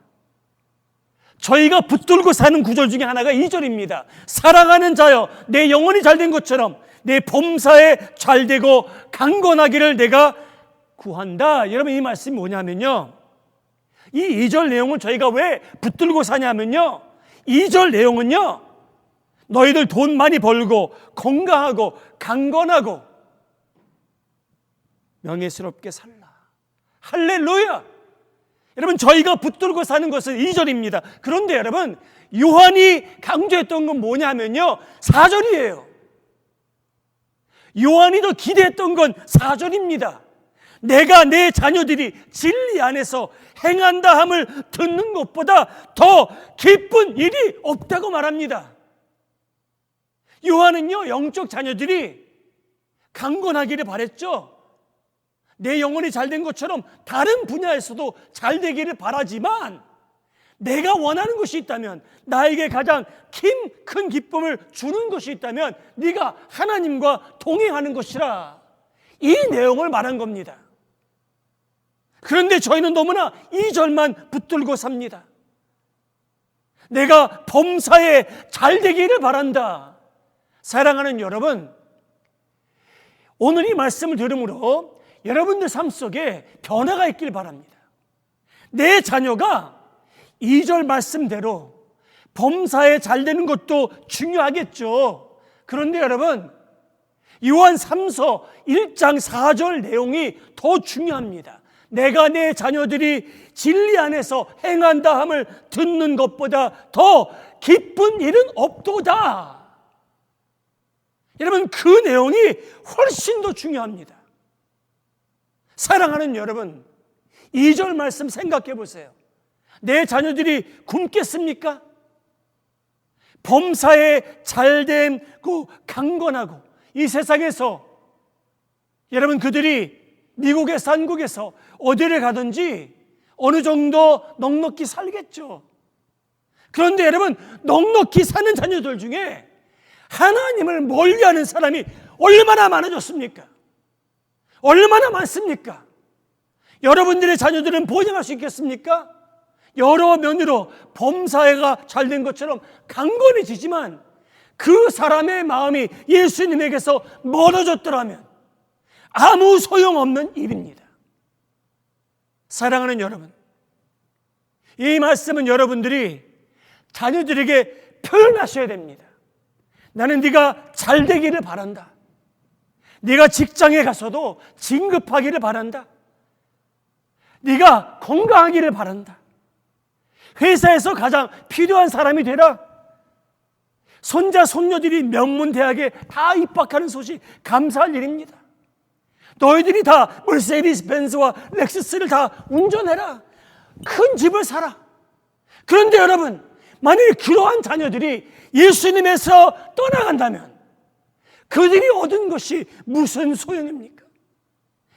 저희가 붙들고 사는 구절 중에 하나가 2절입니다. 사랑하는 자여, 내 영혼이 잘된 것처럼 내 범사에 잘되고 강건하기를 내가 구한다. 여러분, 이 말씀이 뭐냐면요, 이 2절 내용은 저희가 왜 붙들고 사냐면요, 2절 내용은요, 너희들 돈 많이 벌고 건강하고 강건하고 명예스럽게 살라. 할렐루야. 여러분, 저희가 붙들고 사는 것은 2절입니다. 그런데 여러분, 요한이 강조했던 건 뭐냐면요, 4절이에요. 요한이 더 기대했던 건 4절입니다. 내가 내 자녀들이 진리 안에서 행한다 함을 듣는 것보다 더 기쁜 일이 없다고 말합니다. 요한은요, 영적 자녀들이 강건하기를 바랬죠. 내 영혼이 잘된 것처럼 다른 분야에서도 잘되기를 바라지만 내가 원하는 것이 있다면, 나에게 가장 큰 기쁨을 주는 것이 있다면 네가 하나님과 동행하는 것이라, 이 내용을 말한 겁니다. 그런데 저희는 너무나 2절만 붙들고 삽니다. 내가 범사에 잘되기를 바란다. 사랑하는 여러분, 오늘 이 말씀을 들음으로 여러분들 삶 속에 변화가 있길 바랍니다. 내 자녀가 2절 말씀대로 범사에 잘 되는 것도 중요하겠죠. 그런데 여러분, 요한 3서 1장 4절 내용이 더 중요합니다. 내가 내 자녀들이 진리 안에서 행한다 함을 듣는 것보다 더 기쁜 일은 없도다. 여러분, 그 내용이 훨씬 더 중요합니다. 사랑하는 여러분, 2절 말씀 생각해 보세요. 내 자녀들이 굶겠습니까? 범사에 잘되고 강건하고 이 세상에서, 여러분, 그들이 미국에서 한국에서 어디를 가든지 어느 정도 넉넉히 살겠죠. 그런데 여러분, 넉넉히 사는 자녀들 중에 하나님을 멀리하는 사람이 얼마나 많아졌습니까? 얼마나 많습니까? 여러분들의 자녀들은 보장할 수 있겠습니까? 여러 면으로 범사회가 잘된 것처럼 강건해지지만 그 사람의 마음이 예수님에게서 멀어졌더라면 아무 소용없는 일입니다. 사랑하는 여러분, 이 말씀은 여러분들이 자녀들에게 표현하셔야 됩니다. 나는 네가 잘 되기를 바란다. 네가 직장에 가서도 진급하기를 바란다. 네가 건강하기를 바란다. 회사에서 가장 필요한 사람이 되라. 손자 손녀들이 명문대학에 다 입학하는 소식 감사할 일입니다. 너희들이 다 머세디스 벤츠와 렉스스를 다 운전해라. 큰 집을 사라. 그런데 여러분, 만약에 그러한 자녀들이 예수님에서 떠나간다면 그들이 얻은 것이 무슨 소용입니까?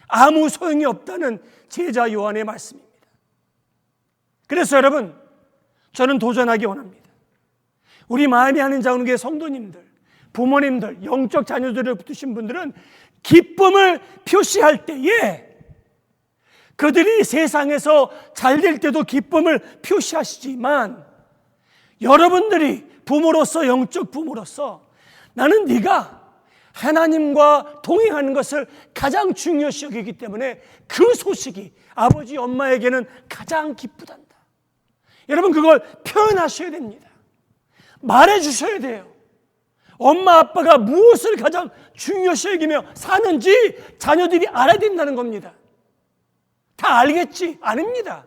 아무 소용이 없다는 제자 요한의 말씀입니다. 그래서 여러분, 저는 도전하기 원합니다. 우리 마음이 하는 자원교회 성도님들, 부모님들, 영적 자녀들을 붙으신 분들은 기쁨을 표시할 때에 그들이 세상에서 잘 될 때도 기쁨을 표시하시지만, 여러분들이 부모로서, 영적 부모로서 나는 네가 하나님과 동행하는 것을 가장 중요시 여기기 때문에 그 소식이 아버지 엄마에게는 가장 기쁘단다. 여러분, 그걸 표현하셔야 됩니다. 말해 주셔야 돼요. 엄마 아빠가 무엇을 가장 중요시 여기며 사는지 자녀들이 알아야 된다는 겁니다. 다 알겠지? 아닙니다.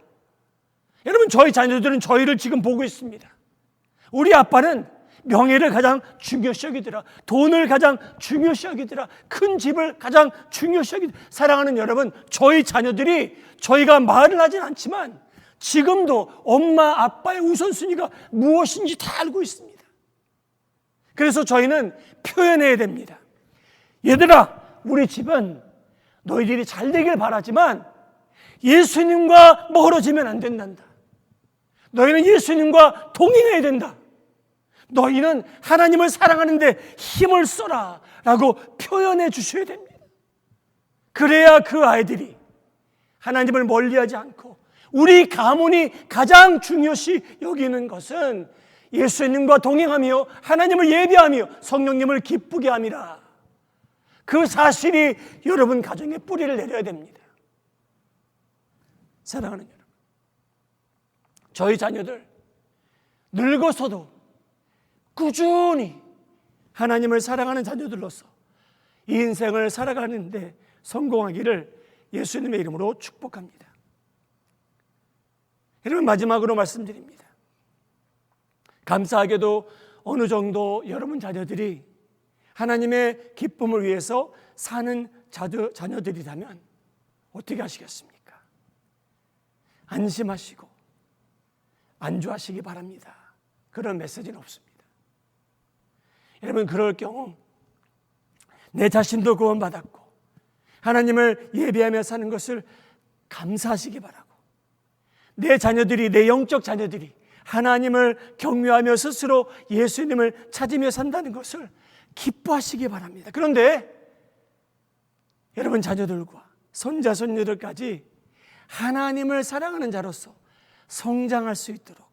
여러분, 저희 자녀들은 저희를 지금 보고 있습니다. 우리 아빠는 명예를 가장 중요시 여기더라. 돈을 가장 중요시 여기더라. 큰 집을 가장 중요시 여기더라. 사랑하는 여러분, 저희 자녀들이 저희가 말을 하진 않지만 지금도 엄마 아빠의 우선순위가 무엇인지 다 알고 있습니다. 그래서 저희는 표현해야 됩니다. 얘들아, 우리 집은 너희들이 잘 되길 바라지만 예수님과 멀어지면 안 된단다. 너희는 예수님과 동행해야 된다. 너희는 하나님을 사랑하는데 힘을 써라 라고 표현해 주셔야 됩니다. 그래야 그 아이들이 하나님을 멀리하지 않고 우리 가문이 가장 중요시 여기는 것은 예수님과 동행하며 하나님을 예배하며 성령님을 기쁘게 함이라. 그 사실이 여러분 가정에 뿌리를 내려야 됩니다. 사랑하는 여러분, 저희 자녀들 늙어서도 꾸준히 하나님을 사랑하는 자녀들로서 이 인생을 살아가는데 성공하기를 예수님의 이름으로 축복합니다. 여러분, 마지막으로 말씀드립니다. 감사하게도 어느 정도 여러분 자녀들이 하나님의 기쁨을 위해서 사는 자녀들이라면 어떻게 하시겠습니까? 안심하시고 안주하시기 바랍니다. 그런 메시지는 없습니다. 여러분, 그럴 경우 내 자신도 구원받았고 하나님을 예배하며 사는 것을 감사하시기 바라고, 내 자녀들이, 내 영적 자녀들이 하나님을 경외하며 스스로 예수님을 찾으며 산다는 것을 기뻐하시기 바랍니다. 그런데 여러분 자녀들과 손자, 손녀들까지 하나님을 사랑하는 자로서 성장할 수 있도록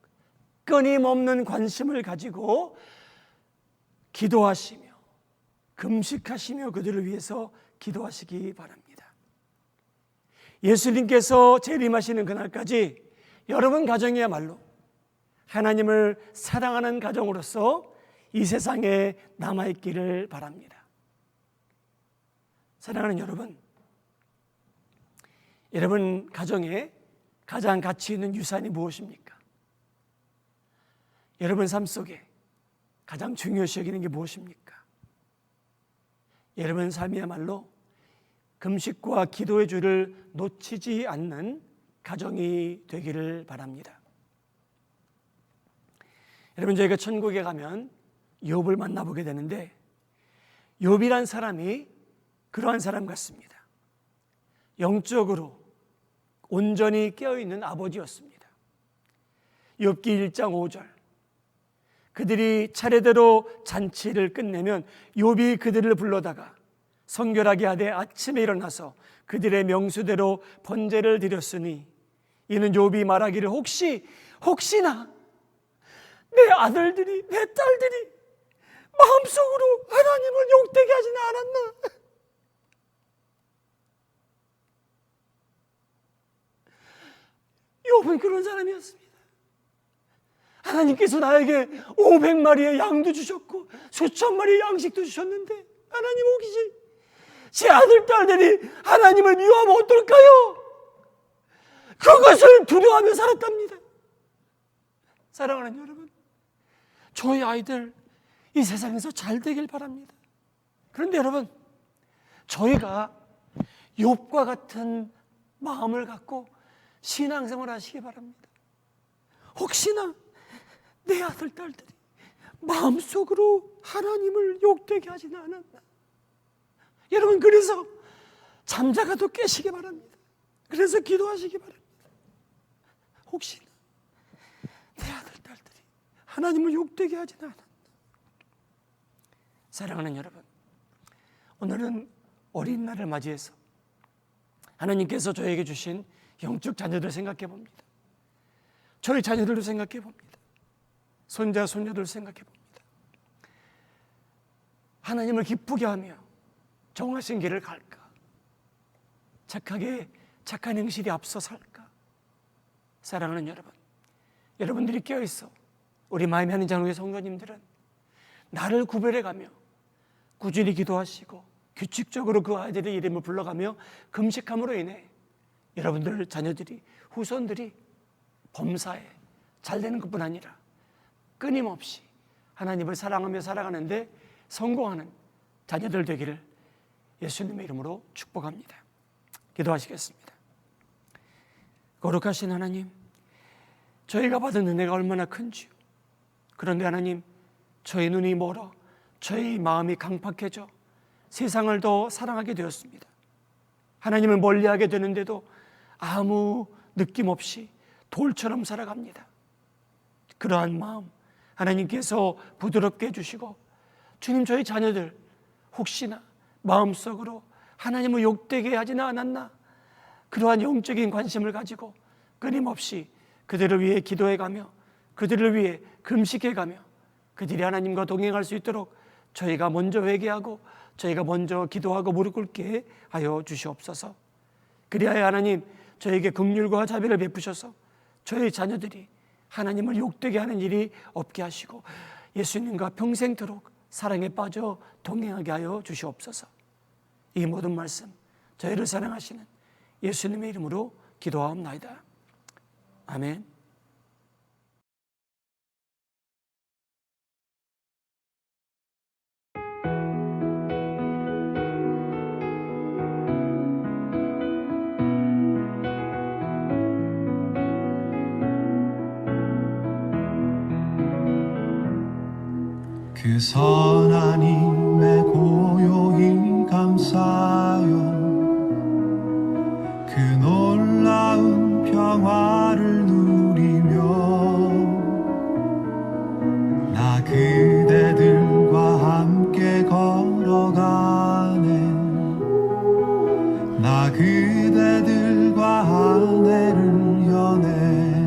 끊임없는 관심을 가지고 기도하시며 금식하시며 그들을 위해서 기도하시기 바랍니다. 예수님께서 재림하시는 그날까지 여러분 가정이야말로 하나님을 사랑하는 가정으로서 이 세상에 남아있기를 바랍니다. 사랑하는 여러분, 여러분 가정에 가장 가치 있는 유산이 무엇입니까? 여러분 삶 속에 가장 중요시 여기는 게 무엇입니까? 여러분 삶이야말로 금식과 기도의 줄을 놓치지 않는 가정이 되기를 바랍니다. 여러분, 저희가 천국에 가면 욥을 만나보게 되는데 욥이란 사람이 그러한 사람 같습니다. 영적으로 온전히 깨어있는 아버지였습니다. 욥기 1장 5절, 그들이 차례대로 잔치를 끝내면 욥이 그들을 불러다가 성결하게 하되 아침에 일어나서 그들의 명수대로 번제를 드렸으니 이는 욥이 말하기를 혹시나 내 아들들이, 내 딸들이 마음속으로 하나님을 욕되게 하지는 않았나. 욥은 그런 사람이었습니다. 하나님께서 나에게 500마리의 양도 주셨고 수천 마리의 양식도 주셨는데 하나님 혹시 제 아들, 딸들이 하나님을 미워하면 어떨까요? 그것을 두려워하며 살았답니다. 사랑하는 여러분, 저희 아이들 이 세상에서 잘 되길 바랍니다. 그런데 여러분, 저희가 욥과 같은 마음을 갖고 신앙생활 하시기 바랍니다. 혹시나 내 아들, 딸들이 마음속으로 하나님을 욕되게 하지는 않았나. 여러분, 그래서 잠자가도 깨시기 바랍니다. 그래서 기도하시기 바랍니다. 혹시나 내 아들, 딸들이 하나님을 욕되게 하지는 않았나. 사랑하는 여러분, 오늘은 어린 날을 맞이해서 하나님께서 저에게 주신 영적 자녀들 생각해 봅니다. 저희 자녀들도 생각해 봅니다. 손자, 손녀들 생각해 봅니다. 하나님을 기쁘게 하며 정하신 길을 갈까? 착하게 착한 행실이 앞서 살까? 사랑하는 여러분, 여러분들이 깨어있어 우리 마음의 한 장로의 성도님들은 나를 구별해가며 꾸준히 기도하시고 규칙적으로 그 아이들의 이름을 불러가며 금식함으로 인해 여러분들 자녀들이, 후손들이 범사에 잘 되는 것뿐 아니라 끊임없이 하나님을 사랑하며 살아가는데 성공하는 자녀들 되기를 예수님의 이름으로 축복합니다. 기도하시겠습니다. 거룩하신 하나님, 저희가 받은 은혜가 얼마나 큰지요. 그런데 하나님, 저희 눈이 멀어 저희 마음이 강팍해져 세상을 더 사랑하게 되었습니다. 하나님을 멀리하게 되는데도 아무 느낌 없이 돌처럼 살아갑니다. 그러한 마음 하나님께서 부드럽게 해주시고, 주님, 저희 자녀들 혹시나 마음속으로 하나님을 욕되게 하지는 않았나, 그러한 영적인 관심을 가지고 끊임없이 그들을 위해 기도해가며 그들을 위해 금식해가며 그들이 하나님과 동행할 수 있도록 저희가 먼저 회개하고 저희가 먼저 기도하고 무릎 꿇게 하여 주시옵소서. 그리하여 하나님, 저에게 긍휼과 자비를 베푸셔서 저희 자녀들이 하나님을 욕되게 하는 일이 없게 하시고 예수님과 평생토록 사랑에 빠져 동행하게 하여 주시옵소서. 이 모든 말씀 저희를 사랑하시는 예수님의 이름으로 기도하옵나이다. 아멘. 그 선한 힘에 고요히 감사요, 그 놀라운 평화를 누리며 나 그대들과 함께 걸어가네. 나 그대들과 한 해를 여네.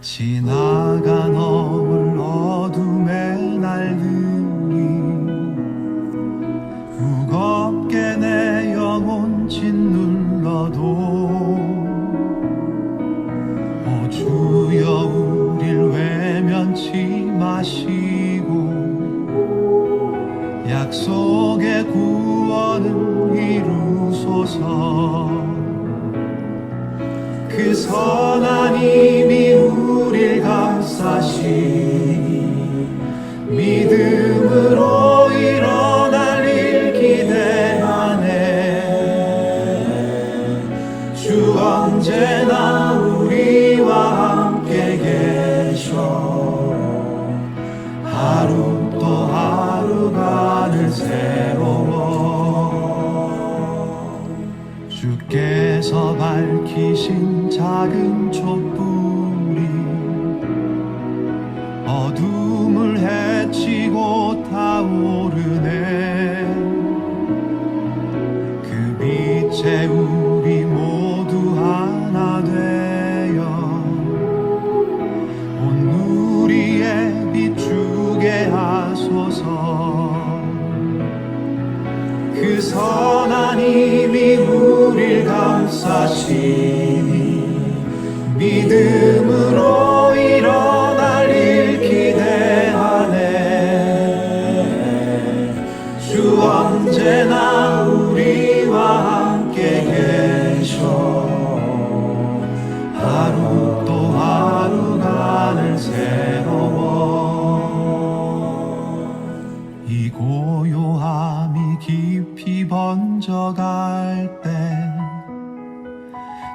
지나간 어물 어둠의 날들이 무겁게 내 영혼 짓눌러도, 오 주여 우릴 외면치 마시고 약속의 구원을 이루소서. 그 선한 힘이 우릴 감싸시니 믿음으로 일어날 일 기대하네. 주 언제나 우리와 함께 계셔. 하루 또 하루가 늘 새로워. 주께서 밝히신 작은 촛불이 어둠을 헤치고 타오르네. 그 빛에 우리 모두 하나 되어 온 누리에 비추게 하소서. 그 선한 힘이 우릴 감싸시니 믿음으로 일어날 일 기대하네. 주 언제나 우리와 함께 계셔. 하루 또 하루가 늘 새로워. 이 고요함이 깊이 번져갈 때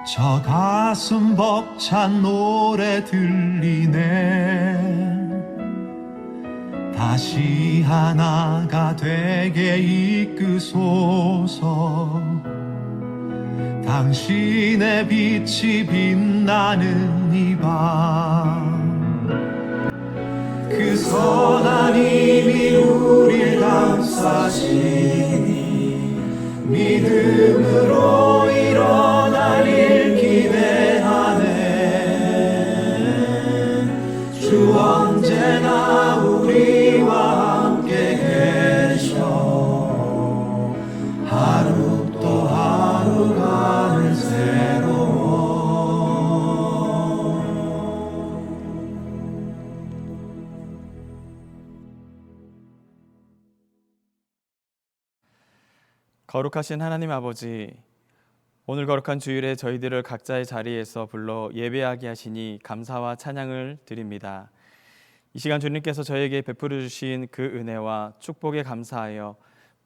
저 가슴 벅찬 노래 들리네. 다시 하나가 되게 이끄소서. 당신의 빛이 빛나는 이 밤. 그 선한 힘이 우릴 감싸시니 믿음으로 일어날 일 기대하네. 주 언제나 우리와 함께 계셔. 하루 또 하루가 늘 새로워. 거룩하신 하나님 아버지, 오늘 거룩한 주일에 저희들을 각자의 자리에서 불러 예배하게 하시니 감사와 찬양을 드립니다. 이 시간 주님께서 저에게 베풀어 주신 그 은혜와 축복에 감사하여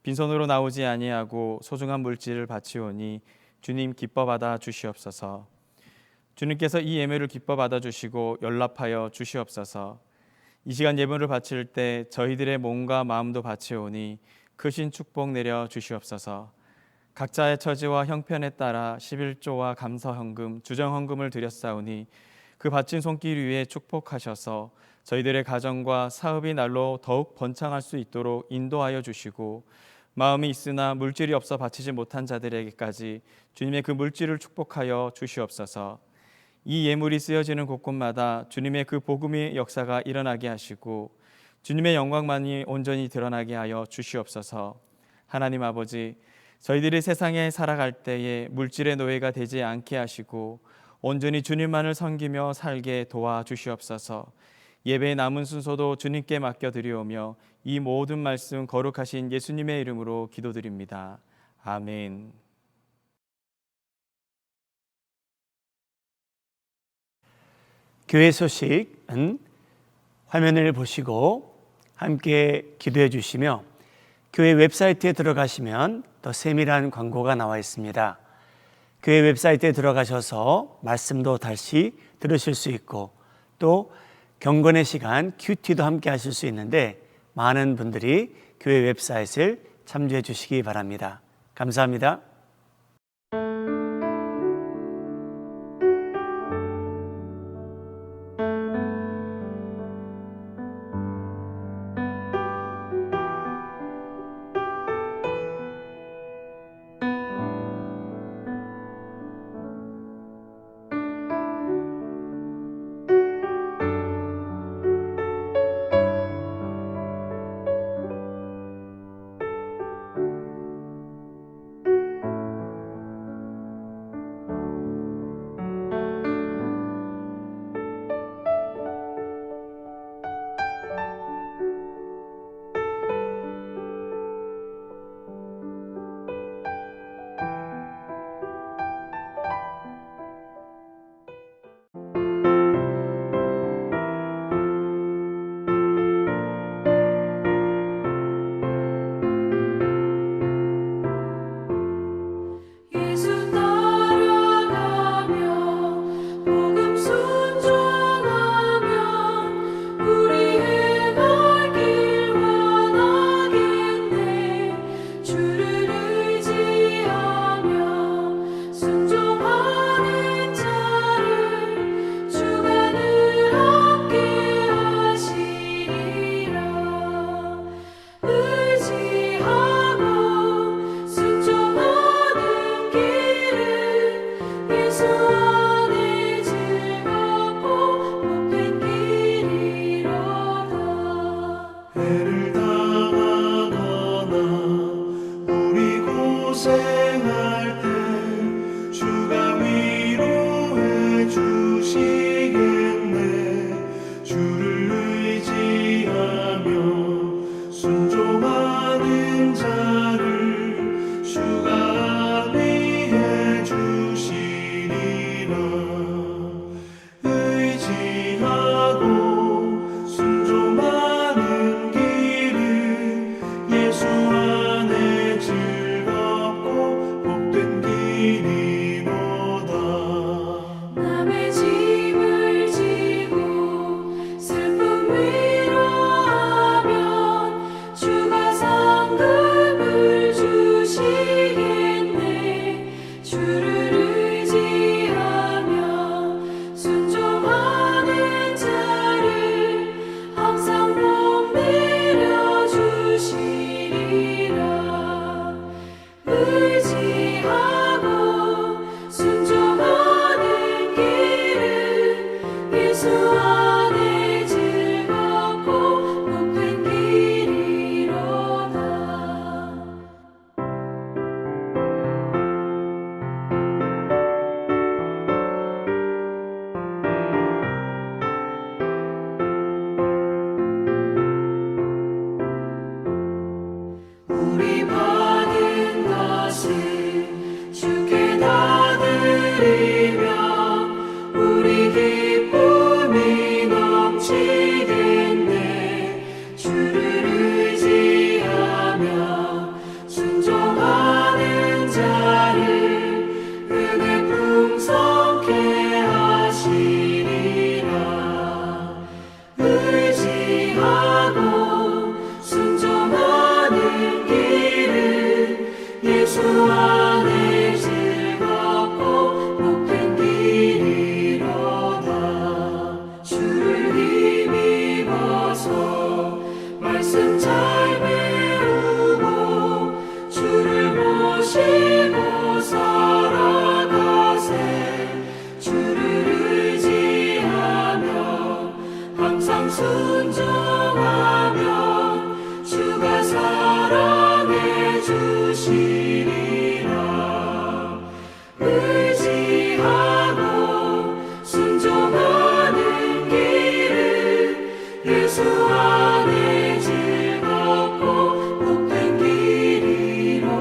빈손으로 나오지 아니하고 소중한 물질을 바치오니 주님 기뻐 받아 주시옵소서. 주님께서 이 예물을 기뻐 받아 주시고 연락하여 주시옵소서. 이 시간 예물을 바칠 때 저희들의 몸과 마음도 바치오니 크신 축복 내려 주시옵소서. 각자의 처지와 형편에 따라 11조와 감사헌금, 주정헌금을 드렸사오니 그 바친 손길 위에 축복하셔서 저희들의 가정과 사업이 날로 더욱 번창할 수 있도록 인도하여 주시고 마음이 있으나 물질이 없어 바치지 못한 자들에게까지 주님의 그 물질을 축복하여 주시옵소서. 이 예물이 쓰여지는 곳곳마다 주님의 그 복음의 역사가 일어나게 하시고 주님의 영광만이 온전히 드러나게 하여 주시옵소서. 하나님 아버지, 저희들이 세상에 살아갈 때에 물질의 노예가 되지 않게 하시고 온전히 주님만을 섬기며 살게 도와주시옵소서. 예배의 남은 순서도 주님께 맡겨드리오며 이 모든 말씀 거룩하신 예수님의 이름으로 기도드립니다. 아멘. 교회 소식은 화면을 보시고 함께 기도해 주시며 교회 웹사이트에 들어가시면 더 세밀한 광고가 나와 있습니다. 교회 웹사이트에 들어가셔서 말씀도 다시 들으실 수 있고 또 경건의 시간 큐티도 함께 하실 수 있는데 많은 분들이 교회 웹사이트를 참조해 주시기 바랍니다. 감사합니다. 순종하면 주가 사랑해 주시리라. 의지하고 순종하는 길은 예수 안에 즐겁고 복된 길이로다.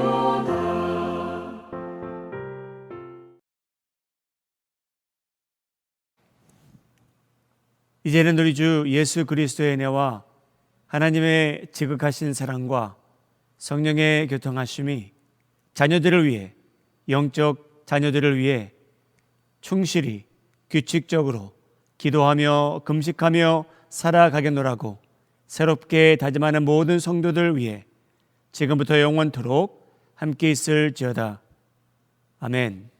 이제는 우리 주 예수 그리스도의 은혜와 하나님의 지극하신 사랑과 성령의 교통하심이 자녀들을 위해, 영적 자녀들을 위해 충실히 규칙적으로 기도하며 금식하며 살아가겠노라고 새롭게 다짐하는 모든 성도들 위해 지금부터 영원토록 함께 있을지어다. 아멘.